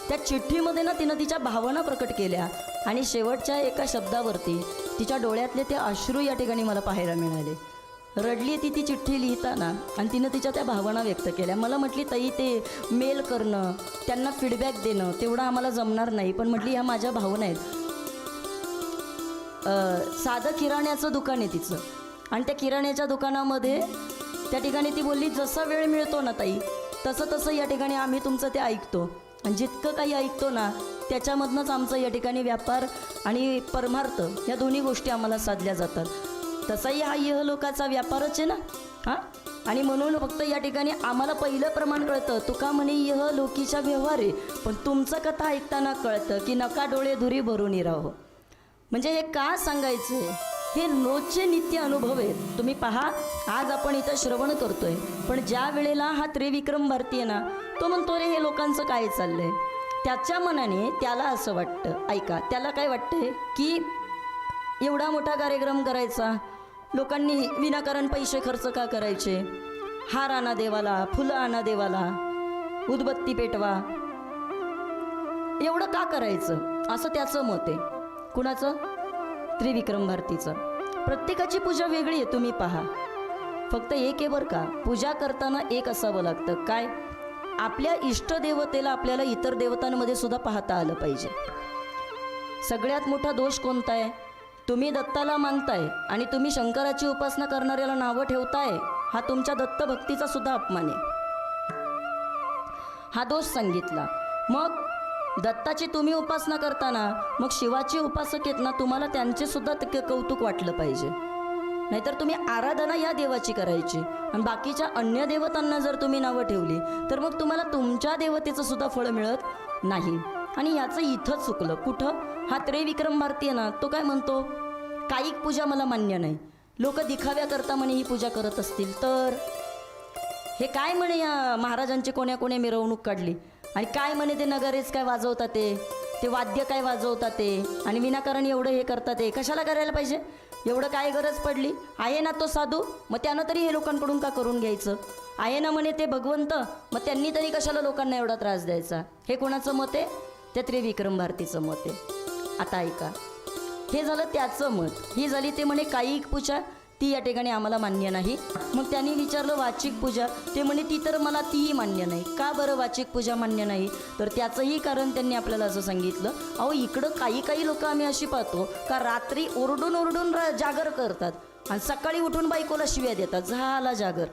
त्या चिठ्ठीमध्ये ना तिनं तिच्या भावना प्रकट केल्या आणि शेवटच्या एका शब्दावरती तिच्या डोळ्यातले ते अश्रू या ठिकाणी मला पाहायला मिळाले. रडली ती चिठ्ठी लिहिताना आणि तिनं तिच्या त्या भावना व्यक्त केल्या. मला म्हटली ताई ते मेल करणं, त्यांना फीडबॅक देणं तेवढं आम्हाला जमणार नाही, पण म्हटली ह्या माझ्या भावना आहेत. साधं किराण्याचं दुकान आहे तिचं आणि त्या किराण्याच्या दुकानामध्ये त्या ठिकाणी ती बोलली जसा वेळ मिळतो ना ताई तसं या ठिकाणी आम्ही तुमचं ते ऐकतो आणि जितकं काही ऐकतो ना त्याच्यामधनंच आमचं या ठिकाणी व्यापार आणि परमार्थ या दोन्ही गोष्टी आम्हाला साधल्या जातात. तसाही हा इहलोकाचा व्यापारच आहे ना. हां, आणि म्हणून फक्त या ठिकाणी आम्हाला पहिलं प्रमाण कळतं, तुका म्हणे इहलोकीचा व्यवहार आहे, पण तुमचं कथा ऐकताना कळतं की नका डोळे धुरी भरून राहो. म्हणजे हे का सांगायचं आहे, हे रोजचे नित्य अनुभव आहेत. तुम्ही पहा, आज आपण इथं श्रवण करतोय, पण ज्या वेळेला हा त्रिविक्रम भारती आहे ना, तो म्हणतो रे हे लोकांचं काय चाललंय. त्याच्या मनाने त्याला असं वाटतं, ऐका, त्याला काय वाटतंय की एवढा मोठा कार्यक्रम करायचा, लोकांनी विनाकारण पैसे खर्च का करायचे, हार आणा देवाला, फुलं आणा देवाला, उदबत्ती पेटवा, एवढं का करायचं, असं त्याचं मत आहे. कुणाचं? त्रिविक्रम भारतीचं. प्रत्येकाची पूजा वेगळी आहे, तुम्ही पहा. फक्त एक आहे बरं का, पूजा करताना एक असावं लागतं, काय, आपल्या इष्टदेवतेला आपल्याला इतर देवतांमध्ये सुद्धा पाहता आलं पाहिजे. सगळ्यात मोठा दोष कोणता आहे, तुम्ही दत्ताला मानताय आणि तुम्ही शंकराची उपासना करणाऱ्याला नावं ठेवताय, हा तुमच्या दत्तभक्तीचा सुद्धा अपमान आहे. हा दोष सांगितला. मग दत्ताची तुम्ही उपासना करताना मग शिवाची उपासक आहेत ना, तुम्हाला त्यांचे सुद्धा कौतुक वाटलं पाहिजे. नाहीतर तुम्ही आराधना या देवाची करायची आणि बाकीच्या अन्य देवतांना जर तुम्ही नावं ठेवली तर मग तुम्हाला तुमच्या देवतेचं सुद्धा फळ मिळत नाही. आणि याचं इथंच चुकलं. कुठं? हा त्रिविक्रम भारती आहे ना, तो काय म्हणतो, कायिक पूजा मला मान्य नाही, लोक दिखाव्या करता म्हणे ही पूजा करत असतील तर. हे काय म्हणे या महाराजांची कोण्या कोण्या मिरवणूक काढली आणि काय म्हणे ते नगारेच काय वाजवतात, ते वाद्य काय वाजवतात ते, आणि विनाकारण एवढं हे करतात, ते कशाला करायला पाहिजे, एवढं काय गरज पडली. आहे ना तो साधू, मग त्यानं तरी हे लोकांकडून का करून घ्यायचं. आहे ना म्हणे ते भगवंत, मग त्यांनी तरी कशाला लोकांना एवढा त्रास द्यायचा. हे कोणाचं मत आहे? त्या त्रिविक्रम भारतीचं मत आहे. आता ऐका, हे झालं त्याचं मत. ही झाली ते म्हणे कायिक पूजा, ती या ठिकाणी आम्हाला मान्य नाही. मग त्यांनी विचारलं वाचिक पूजा, ते म्हणे ती तर मला तीही मान्य नाही. का बरं वाचिक पूजा मान्य नाही? तर त्याचंही कारण त्यांनी आपल्याला असं सांगितलं, अहो इकडं काही लोक आम्ही अशी पाहतो का रात्री ओरडून ओरडून जागर करतात आणि सकाळी उठून बायकोला शिव्या देतात, झाला जागर.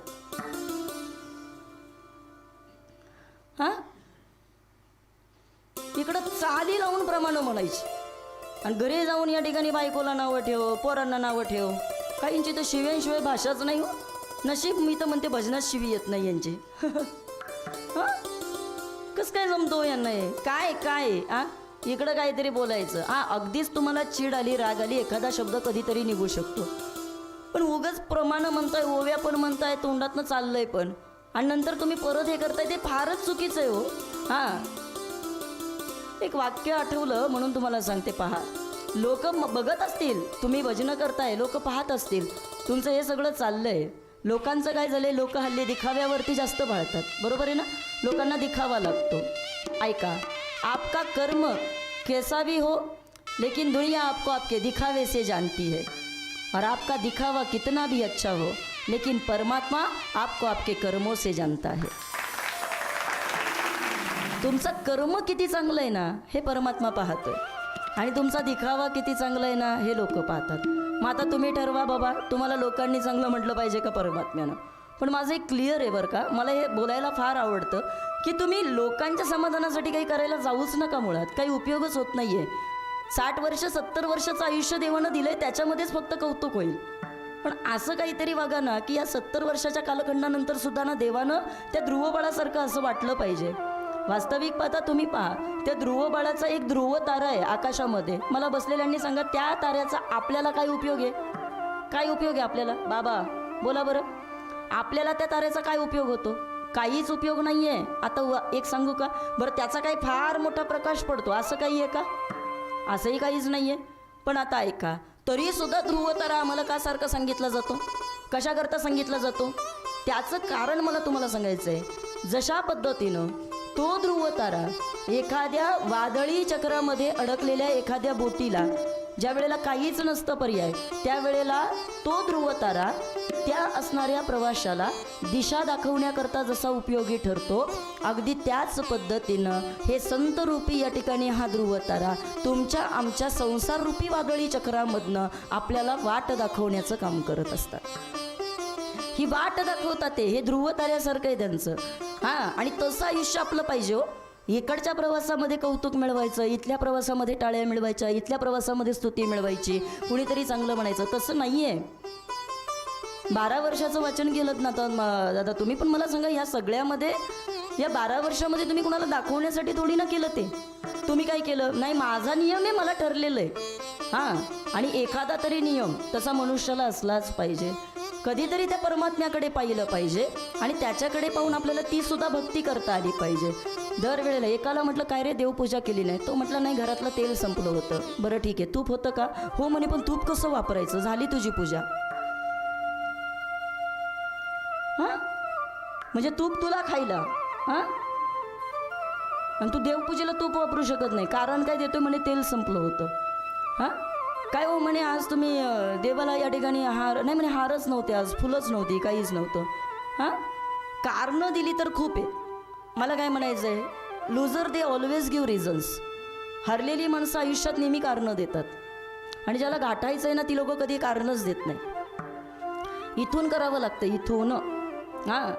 हां, इकडं चाली लावून प्रमाणं म्हणायची आणि घरी जाऊन या ठिकाणी बायकोला नावं ठेव, पोरांना नावं ठेव. काहींची तर शिव्यांशिवाय भाषाच नाही हो. नशीब मी तर म्हणते भजनात शिवी येत नाही यांची. हां, कसं काय जमतो यांना हे? काय काय आ इकडं काहीतरी बोलायचं. हां, अगदीच तुम्हाला चीड आली, राग आली, एखादा शब्द कधीतरी निघू शकतो, पण उगाच प्रमाणं म्हणताय, ओव्या पण म्हणताय, तोंडातनं चाललंय पण, आणि नंतर तुम्ही परत हे करताय, ते फारच चुकीचं आहे हो. हां, एक वाक्य आठवलं म्हणून तुम्हाला सांगते. पहा, लोक बघत असतील, तुम्ही भजनं करताय, लोक पाहत असतील, तुमचं हे सगळं चाललंय. लोकांचं काय झालंय, लोक हल्ली दिखाव्यावरती जास्त भाळतात. बरोबर आहे ना, लोकांना दिखावा लागतो. ऐका, आपका कर्म कैसा भी हो, लेकिन दुनिया आपको आपके दिखावे से जानती है. और आपका दिखावा कितना भी अच्छा हो, लेकिन परमात्मा आपको आपके कर्मों से जानता है. तुमचं कर्म किती चांगलं आहे ना, हे परमात्मा पाहतोय, आणि तुमचा दिखावा किती चांगला आहे ना, हे लोक पाहतात. मग आता तुम्ही ठरवा बाबा, तुम्हाला लोकांनी चांगलं म्हटलं पाहिजे का परमात्म्यानं. पण माझं एक क्लिअर आहे बरं का, मला हे बोलायला फार आवडतं की तुम्ही लोकांच्या समाधानासाठी काही करायला जाऊच नका. मुळात काही उपयोगच होत नाही आहे. 60 वर्ष 70 वर्षाचं आयुष्य देवानं दिलंय, त्याच्यामध्येच फक्त कौतुक होईल. पण असं काहीतरी बघा ना की या 70 वर्षाच्या कालखंडानंतर सुद्धा ना देवानं त्या ध्रुवबाळासारखं असं वाटलं पाहिजे. वास्तविक पाहता तुम्ही पहा, त्या ध्रुवबाळाचा एक ध्रुव तारा आहे आकाशामध्ये. मला बसलेल्यांनी सांगा, त्या ताऱ्याचा आपल्याला काय उपयोग आहे? काय उपयोग आहे आपल्याला? बाबा बोला बरं, आपल्याला त्या ताऱ्याचा काय उपयोग होतो? काहीच उपयोग नाही आहे. आता एक सांगू का बरं, त्याचा काही फार मोठा प्रकाश पडतो असं काही आहे का? असंही काहीच नाही आहे. पण आता ऐका, तरी सुद्धा ध्रुव तारा आम्हाला का सारखं सांगितला जातो? कशाकरता सांगितला जातो? त्याचं कारण मला तुम्हाला सांगायचं आहे. जशा पद्धतीनं तो ध्रुव तारा एखाद्या वादळी चक्रामध्ये अडकलेल्या एखाद्या बोटीला ज्या वेळेला काहीच नसतं पर्याय, त्यावेळेला तो ध्रुव तारा त्या असणाऱ्या प्रवाशाला दिशा दाखवण्याकरता जसा उपयोगी ठरतो, अगदी त्याच पद्धतीनं हे संतरूपी या ठिकाणी हा ध्रुव तारा तुमच्या आमच्या संसाररूपी वादळी चक्रामधनं आपल्याला वाट दाखवण्याचं काम करत असतात. ही वाट दाखवतात ते, हे ध्रुव ताऱ्यासारखं आहे त्यांचं. हां, आणि तसं आयुष्य आपलं पाहिजे हो. इकडच्या प्रवासामध्ये कौतुक मिळवायचं, इथल्या प्रवासामध्ये टाळ्या मिळवायच्या, इथल्या प्रवासामध्ये स्तुती मिळवायची, कुणीतरी चांगलं म्हणायचं, तसं नाही आहे. 12 वर्षाचं वाचन केलं ना तर दादा तुम्ही पण मला सांगा, ह्या सगळ्यामध्ये या 12 वर्षामध्ये तुम्ही कुणाला दाखवण्यासाठी थोडी ना केलं ते. तुम्ही काय केलं? नाही, माझा नियम आहे, मला ठरलेलं आहे. हां, आणि एखादा तरी नियम तसा मनुष्याला असलाच पाहिजे. कधीतरी त्या परमात्म्याकडे पाहिलं पाहिजे आणि त्याच्याकडे पाहून आपल्याला ती सुद्धा भक्ती करता आली पाहिजे. दरवेळेला एकाला म्हटलं काय रे देवपूजा केली नाही, तो म्हटलं नाही घरातलं तेल संपलं होतं. बरं ठीक आहे, तूप होतं का? हो म्हणे, पण तूप कसं वापरायचं, झाली तुझी पूजा. हां, म्हणजे तूप तुला खायला, हां, आणि तू देवपूजेला तूप वापरू शकत नाही. कारण काय देतोय म्हणे, तेल संपलं होतं. हां, काय हो म्हणे, आज तुम्ही देवाला या ठिकाणी हार नाही म्हणे, हारच नव्हते आज, फुलंच नव्हती, काहीच नव्हतं. हां, कारणं दिली तर खूप आहे. मला काय म्हणायचं आहे, loser they always give reasons. हरलेली माणसं आयुष्यात नेहमी कारणं देतात आणि ज्याला गाठायचं आहे ना, ती लोकं कधी कारणच देत नाही. इथून करावं लागतं, इथून. हां,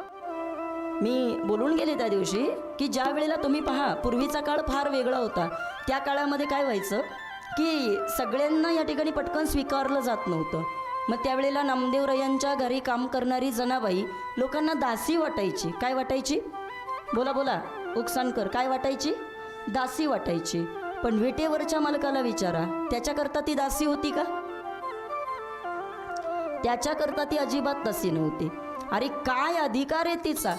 मी बोलून गेले त्या दिवशी की ज्या वेळेला तुम्ही पहा, पूर्वीचा काळ फार वेगळा होता. त्या काळामध्ये काय व्हायचं की सगळ्यांना या ठिकाणी पटकन स्वीकारलं जात नव्हतं. मग त्यावेळेला नामदेवरायांच्या घरी काम करणारी जनाबाई लोकांना दासी वाटायची. काय वाटायची? बोला बोला उकसानकर, काय वाटायची? दासी वाटायची. पण विटेवरच्या मालकाला विचारा, त्याच्याकरता ती दासी होती का? त्याच्याकरता ती अजिबात दासी नव्हती. अरे काय अधिकार आहे तिचा?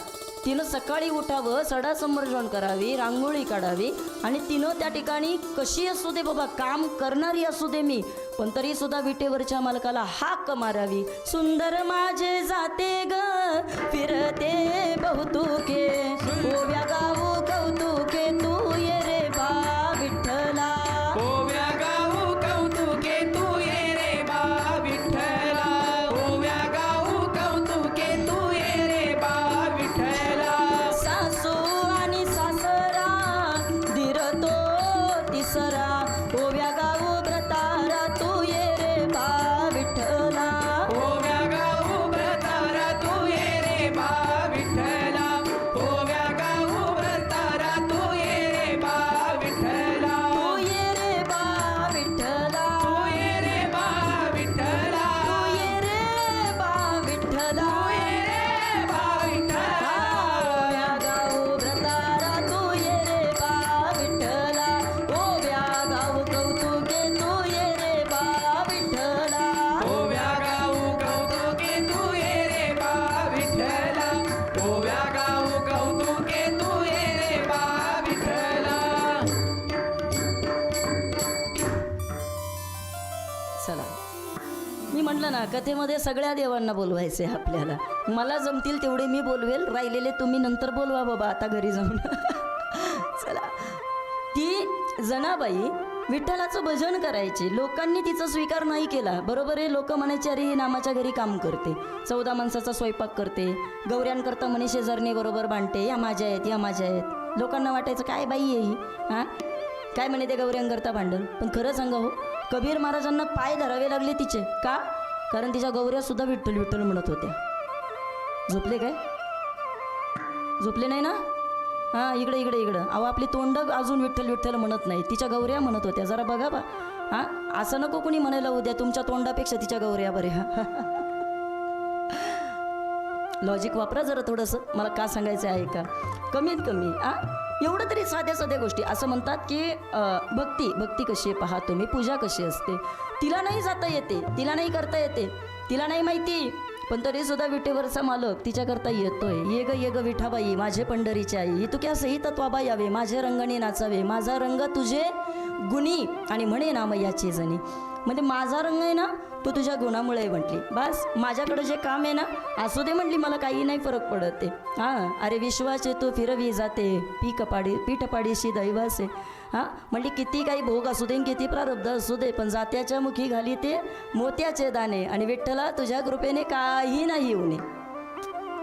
तिनं सकाळी उठावं, सडा संवर्धन करावी, रांगोळी काढावी आणि तिनं त्या ठिकाणी कशी असू दे बाबा, काम करणारी असू दे मी, पण तरी सुद्धा विटेवरच्या मालकाला हाक मारावी. सुंदर माझे जाते ग फिरते बहुतुके, ओव्या गाऊ कौतुके तू ये रे बा विठ्ठला. ओव्या गाऊ कौतुके तू ये रे बा विठ्ठला. ओव्या गाऊ कौतुके तू ये रे बा विठ्ठला. सासू आणि सासरा धीरतो तिसरा, ओव्या गाऊ व्रतारा तू ये रे बा विठ्ठला. ओव्या गाऊ व्रतारा तू ये रे बा विठ्ठला. ओव्या गाऊ व्रतारा तू ये रे बा विठ्ठला. तू ये रे बा विठ्ठला. तू ये रे बा विठ्ठला. तू ये रे बा विठ्ठला. तू ये रे बा विठ्ठला. ओव्या गाऊ व्रतारा तू ये रे बा विठ्ठला. ओव्या गाऊ कौतुके तू ये रे बा विठ्ठला. ओव्या गाऊ कौतुके तू ये रे बा विठ्ठला. ओव्या गाऊ कौतुके तू ये रे बा विठ्ठला. चला, मी म्हटलं ना कथेमध्ये सगळ्या देवांना बोलवायचे आपल्याला. मला जमतील तेवढे मी बोलवेल, राहिलेले तुम्ही नंतर बोलवा बाबा आता घरी जाऊन. चला, ती जनाबाई विठ्ठलाचं भजन करायची. लोकांनी तिचा स्वीकार नाही केला. बरोबर आहे, लोक म्हणायचे अरे ही नामाच्या घरी काम करते, 14 माणसाचा स्वयंपाक करते, गौऱ्यांकरता म्हणे शेजारणी बरोबर भांडते, या माझ्या आहेत या माझ्या आहेत. लोकांना वाटायचं काय बाई आहे ही, हां काय म्हणे ते गौऱ्यांकरता भांडण. पण खरं सांगा हो, कबीर महाराजांना पाय धरावे लागले तिचे. का? कारण तिच्या गौऱ्यासुद्धा विठ्ठल विठ्ठल म्हणत होत्या. झोपले काय? झोपले नाही ना? हां, इकडे इकडे इकडं. अहो आपली तोंड अजून विठ्ठल विठ्ठल म्हणत नाही, तिच्या गौऱ्या म्हणत होत्या. जरा बघा बा. हां, असं नको कोणी म्हणायला उद्या तुमच्या तोंडापेक्षा तिच्या गौऱ्या बरे. लॉजिक वापरा जरा थोडंसं. मला का सांगायचं आहे का, कमीत कमी एवढं तरी साध्या साध्या गोष्टी. असं म्हणतात की भक्ती कशी आहे पहा तुम्ही, पूजा कशी असते. तिला नाही जाता येते, तिला नाही करता येते, तिला नाही माहिती, पण तरी सुद्धा विटेवरचा मालक तिच्याकरता येतोय. ये ग विठाबाई माझे पंढरीची आई, ही तुक्या सहित त्वाबा यावे, माझे रंगणे नाचावे, माझा रंग तुझे गुणी आणि म्हणे नाम याची जणी. म्हणजे माझा रंग आहे ना तो तुझ्या गुणामुळे म्हटली. बस माझ्याकडे जे काम आहे ना असू दे म्हटली, मला काही नाही फरक पडत ते. हां, अरे विश्वाचे तू फिरवी जाते, पीठपाडीशी दैवासे. हां, म्हणली किती काही भोग असू दे, किती प्रारब्ध असू दे, पण जात्याच्या मुखी घाली ते मोत्याचे दाणे आणि विठ्ठला तुझ्या कृपेने काही नाही होणे,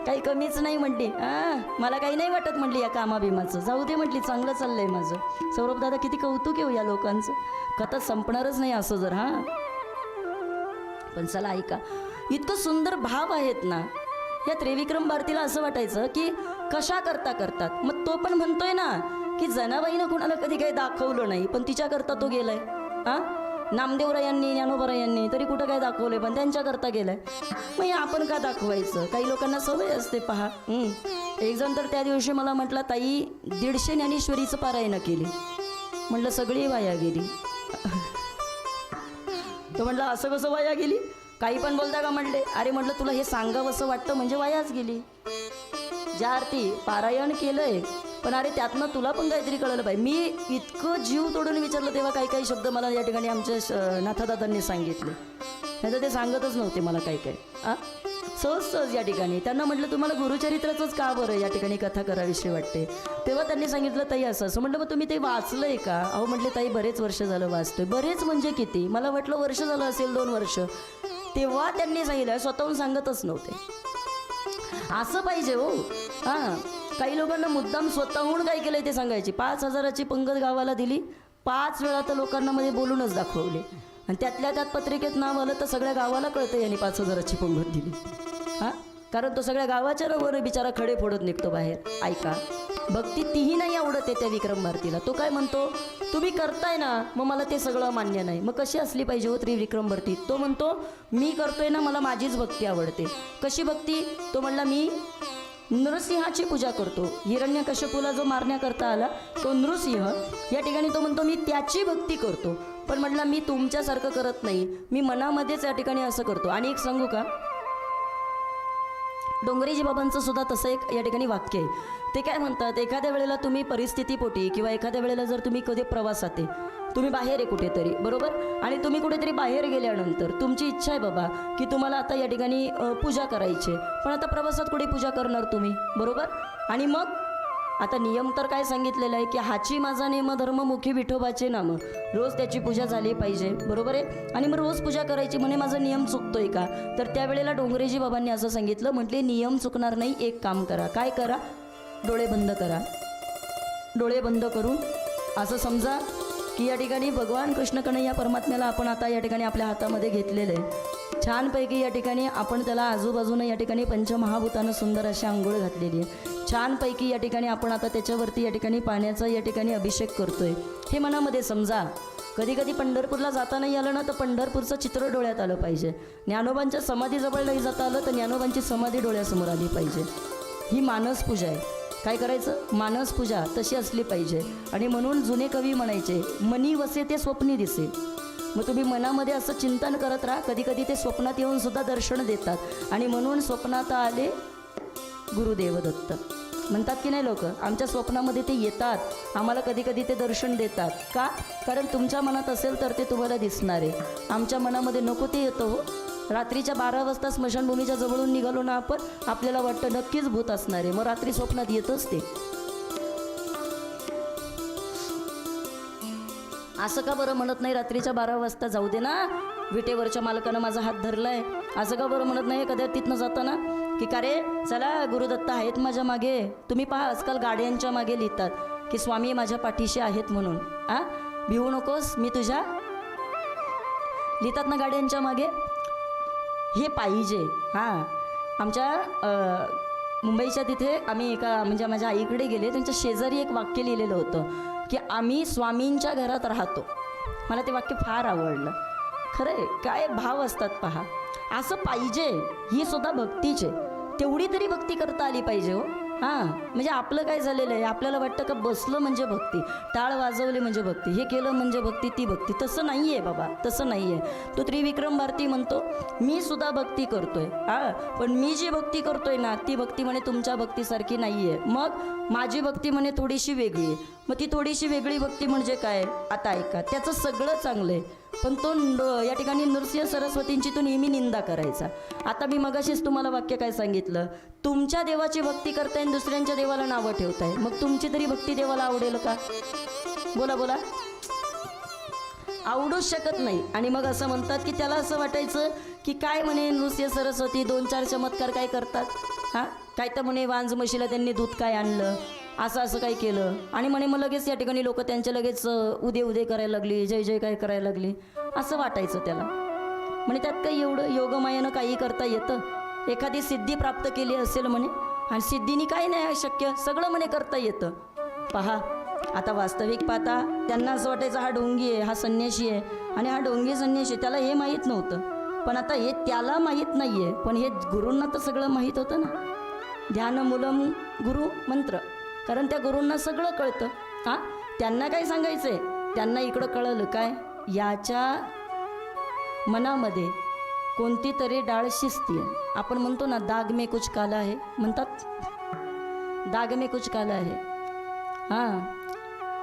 काही कमीच नाही म्हटली. हां, मला काही नाही वाटत म्हटली या कामाभिमाचं, जाऊ दे म्हटली, चांगलं चाललंय माझं. सौरभ दादा किती कौतुक येऊ या लोकांचं, कथा संपणारच नाही असं जर. हां, पण चला ऐका, इतकं सुंदर भाव आहेत ना या त्रिविक्रम भारतीला. असं वाटायचं की कशा करतात. मग तो पण म्हणतोय ना की जनाबाईनं कुणाला कधी काही दाखवलं नाही, पण तिच्याकरता तो गेलाय. हां, नामदेवरायांनी ज्ञानोबरायांनी तरी कुठं काय दाखवले, पण त्यांच्याकरता गेलाय. मग हे आपण का दाखवायचं? काही लोकांना सवय असते पहा. एक जण तर त्या दिवशी मला म्हटलं, ताई 150 ज्ञानेश्वरीचं पारायण केली. म्हटलं सगळी वाया गेली. तो म्हटलं असं कसं वाया गेली, काही पण बोलता का म्हटले. अरे म्हटलं तुला हे सांगावं असं वाटतं म्हणजे वायाच गेली. ज्या अर्थी पारायण केलंय, पण अरे त्यातनं तुला पण काहीतरी कळलं पाहिजे. मी इतकं जीव तोडून विचारलं तेव्हा काही काही शब्द मला या ठिकाणी आमच्या नाथादादांनी सांगितले, नाही तर ते सांगतच नव्हते मला काही काही. सहज सहज या ठिकाणी त्यांना म्हटलं तुम्हाला गुरुचरित्राचंच का बरं या ठिकाणी कथा करावीशी वाटते. तेव्हा त्यांनी सांगितलं ताई असं असं. म्हटलं मग तुम्ही ते वाचलंय का? अहो म्हटले ताई बरेच वर्ष झालं वाचतोय. बरेच म्हणजे किती? मला वाटलं वर्ष झालं असेल, 2 वर्ष. तेव्हा त्यांनी सांगितलं, स्वतःहून सांगतच नव्हते. असं पाहिजे हो. हां, काही लोकांना मुद्दाम स्वतःहून काय केलंय ते सांगायची. 5,000ची पंगत गावाला दिली, 5 वेळा तर लोकांना मध्ये बोलूनच दाखवले, आणि त्यातल्या त्यात पत्रिकेत नाव आलं तर सगळ्या गावाला कळतं यांनी 5,000ची पंगत दिली. हां, कारण तो सगळ्या गावाच्या वर बिचारा खडे फोडत निघतो बाहेर. ऐका, भक्ती तीही नाही आवडते त्या विक्रम भारतीला. तो काय म्हणतो, तुम्ही करताय ना, मग मला ते सगळं मान्य नाही. मग कशी असली पाहिजे हो त्रिविक्रम भारती? तो म्हणतो मी करतोय ना, मला माझीच भक्ती आवडते. कशी भक्ती? तो म्हणला मी नृसिंहाची पूजा करतो. हिरण्यकश्यपूला जो मारण्याकरता आला तो नृसिंह, या ठिकाणी तो म्हणतो मी त्याची भक्ती करतो. पण म्हटलं मी तुमच्यासारखं करत नाही, मी मनामध्येच या ठिकाणी असं करतो. आणि एक सांगू का, डोंगरेजी बाबांचं सुद्धा तसं एक या ठिकाणी वाक्य आहे. ते काय म्हणतात, एखाद्या वेळेला तुम्ही परिस्थितीपोटी किंवा एखाद्या वेळेला जर तुम्ही कधी प्रवासात आहे, तुम्ही बाहेर आहे कुठेतरी, बरोबर, आणि तुम्ही कुठेतरी बाहेर गेल्यानंतर तुमची इच्छा आहे बाबा की तुम्हाला आता या ठिकाणी पूजा करायची, पण आता प्रवासात कुठे पूजा करणार तुम्ही, बरोबर. आणि मग आता नियम तर काय सांगितलेला आहे की हाची माझा नेम धर्म मुखी विठोबाचे नाम, रोज त्याची पूजा झाली पाहिजे, बरोबर आहे. आणि मग रोज पूजा करायची म्हणे माझा नियम चुकतोय का? तर त्यावेळेला डोंगरेजी बाबांनी असं सांगितलं, म्हटले नियम चुकणार नाही, एक काम करा. काय करा? डोळे बंद करा. डोळे बंद करून असं समजा की या ठिकाणी भगवान कृष्ण कन्हैया परमात्म्याला आपण आता या ठिकाणी आपल्या हातामध्ये घेतलेलं आहे. छानपैकी या ठिकाणी आपण त्याला आजूबाजूनं या ठिकाणी पंचमहाभूतानं सुंदर अशी आंघोळ घातलेली आहे. छानपैकी या ठिकाणी आपण आता त्याच्यावरती या ठिकाणी पाण्याचा या ठिकाणी अभिषेक करतोय, हे मनामध्ये समजा. कधी कधी पंढरपूरला जाता नाही आलं ना, तर पंढरपूरचं चित्र डोळ्यात आलं पाहिजे. ज्ञानोबांच्या समाधीजवळ नाही जाता आलं तर ज्ञानोबांची समाधी डोळ्यासमोर आली पाहिजे. ही मानस पूजा आहे. काय करायचं? मानस पूजा तशी असली पाहिजे. आणि म्हणून जुने कवी म्हणायचे, मनी वसे ते स्वप्नी दिसे. मग तुम्ही मनामध्ये असं चिंतन करत राहा, कधी कधी ते स्वप्नात येऊन सुद्धा दर्शन देतात. आणि म्हणून स्वप्नात आले गुरुदेव दत्त म्हणतात की नाही लोक, आमच्या स्वप्नामध्ये ते येतात, आम्हाला कधी कधी ते दर्शन देतात. का? कारण तुमच्या मनात असेल तर ते तुम्हाला दिसणार आहे. आमच्या मनामध्ये नको ते येतं हो. रात्रीच्या 12 वाजता स्मशानभूमीच्या जवळून निघालो ना आपण, आपल्याला वाटतं नक्कीच भूत असणार आहे, मग रात्री स्वप्नात येतच ते. असं का बरं म्हणत नाही रात्रीच्या 12 वाजता जाऊ दे ना, विटेवरच्या मालकानं माझा हात धरलाय, असं का बरं म्हणत नाही कधी तिथनं जाताना की का रे चला गुरुदत्त आहेत माझ्या मागे. तुम्ही पहा आजकाल गाड्यांच्या मागे लिहितात की स्वामी माझ्या पाठीशी आहेत म्हणून. भिवू नकोस मी तुझ्या, लिहितात ना गाड्यांच्या मागे. हे पाहिजे. आमच्या मुंबईच्या तिथे आम्ही एका म्हणजे माझ्या आईकडे गेले, त्यांच्या शेजारी एक वाक्य लिहिलेलं होतं की आम्ही स्वामींच्या घरात राहतो. मला ते वाक्य फार आवडलं. खरं आहे, काय भाव असतात पहा. असं पाहिजे. ही सुद्धा भक्तीच आहे. तेवढी तरी भक्ती करता आली पाहिजे हो. म्हणजे आपलं काय झालेलं आहे, आपल्याला वाटतं का बसलं म्हणजे भक्ती, टाळ वाजवले म्हणजे भक्ती, हे केलं म्हणजे भक्ती, ती भक्ती. तसं नाही आहे बाबा, तसं नाही आहे. तो त्रिविक्रम भारती म्हणतो मी सुद्धा भक्ती करतोय, पण मी जी भक्ती करतोय ना ती भक्ती म्हणे तुमच्या भक्तीसारखी नाही आहे. मग माझी भक्ती म्हणे थोडीशी वेगळी आहे. मग ती थोडीशी वेगळी भक्ती म्हणजे काय? आता ऐका, त्याचं सगळं चांगलं आहे, पण तो या ठिकाणी नृसिंह सरस्वतींची तो नेहमी निंदा करायचा. आता मी मगाशीच तुम्हाला वाक्य काय सांगितलं, तुमच्या देवाची भक्ती करताय आणि दुसऱ्यांच्या देवाला नावं ठेवताय, मग तुमची तरी भक्ती देवाला आवडेल का? बोला बोला, आवडूच शकत नाही. आणि मग असं म्हणतात की त्याला असं वाटायचं की काय म्हणे नृसिंह सरस्वती 2-4 चमत्कार काय करतात, काय तर म्हणे वांज म्हशीला त्यांनी दूध काय आणलं, असं असं काय केलं, आणि म्हणे मग लगेच या ठिकाणी लोक त्यांच्या लगेच उदे करायला लागली, जय जय काय करायला लागली, असं वाटायचं त्याला. म्हणे त्यात काही एवढं योगमायेनं काही करता येतं, एखादी सिद्धी प्राप्त केली असेल म्हणे, आणि सिद्धीनी काही नाही शक्य, सगळं म्हणे करता येतं. पहा आता वास्तविक पाहता त्यांना असं वाटायचं हा ढोंगी आहे, हा संन्याशी आहे, आणि हा ढोंगी संन्याशी, त्याला हे माहीत नव्हतं. पण आता हे त्याला माहीत नाही आहे, पण हे गुरूंना तर सगळं माहीत होतं ना. ध्यान मूलम गुरु मंत्र, कारण त्या गुरूंना सगळं कळतं. त्यांना काय सांगायचंय, त्यांना इकडं कळलं काय, याच्या मनामध्ये कोणती तरी डाळ शिजते. आपण म्हणतो ना दाग में कुछ काला है, म्हणतात दाग में कुछ काला है. हां,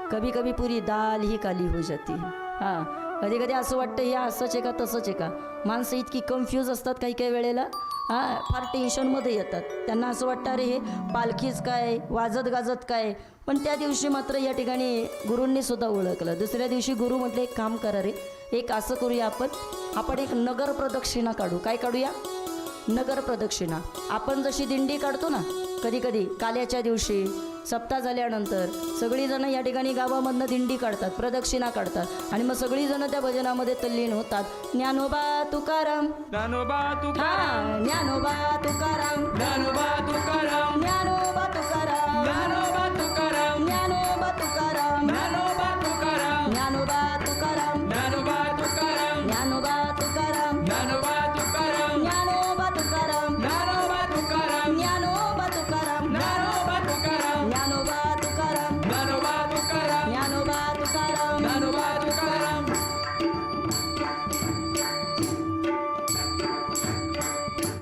कभी कभी पुरी दाल ही काली हो जाती है. हां, कधी कधी असं वाटतं हे असंच आहे का तसंच आहे का. माणसं इतकी कन्फ्यूज असतात काही काही वेळेला. हां, फार टेन्शनमध्ये येतात. त्यांना असं वाटतं अरे हे पालखीच काय, वाजत गाजत काय. पण त्या दिवशी मात्र या ठिकाणी गुरूंनी सुद्धा ओळखलं. दुसऱ्या दिवशी गुरु म्हटले एक काम करा रे, एक असं करूया आपण एक नगर प्रदक्षिणा काढू. काय काढूया? नगर प्रदक्षिणा. आपण जशी दिंडी काढतो ना कधी कधी काल्याच्या दिवशी सप्ताह झाल्यानंतर सगळीजणं या ठिकाणी गावामधनं दिंडी काढतात, प्रदक्षिणा काढतात आणि मग सगळीजणं त्या भजनामध्ये तल्लीन होतात. ज्ञानोबा तुकाराम, ज्ञानोबा तुकाराम, ज्ञानोबा तुकाराम, ज्ञानोबा तुकाराम, ज्ञानोबा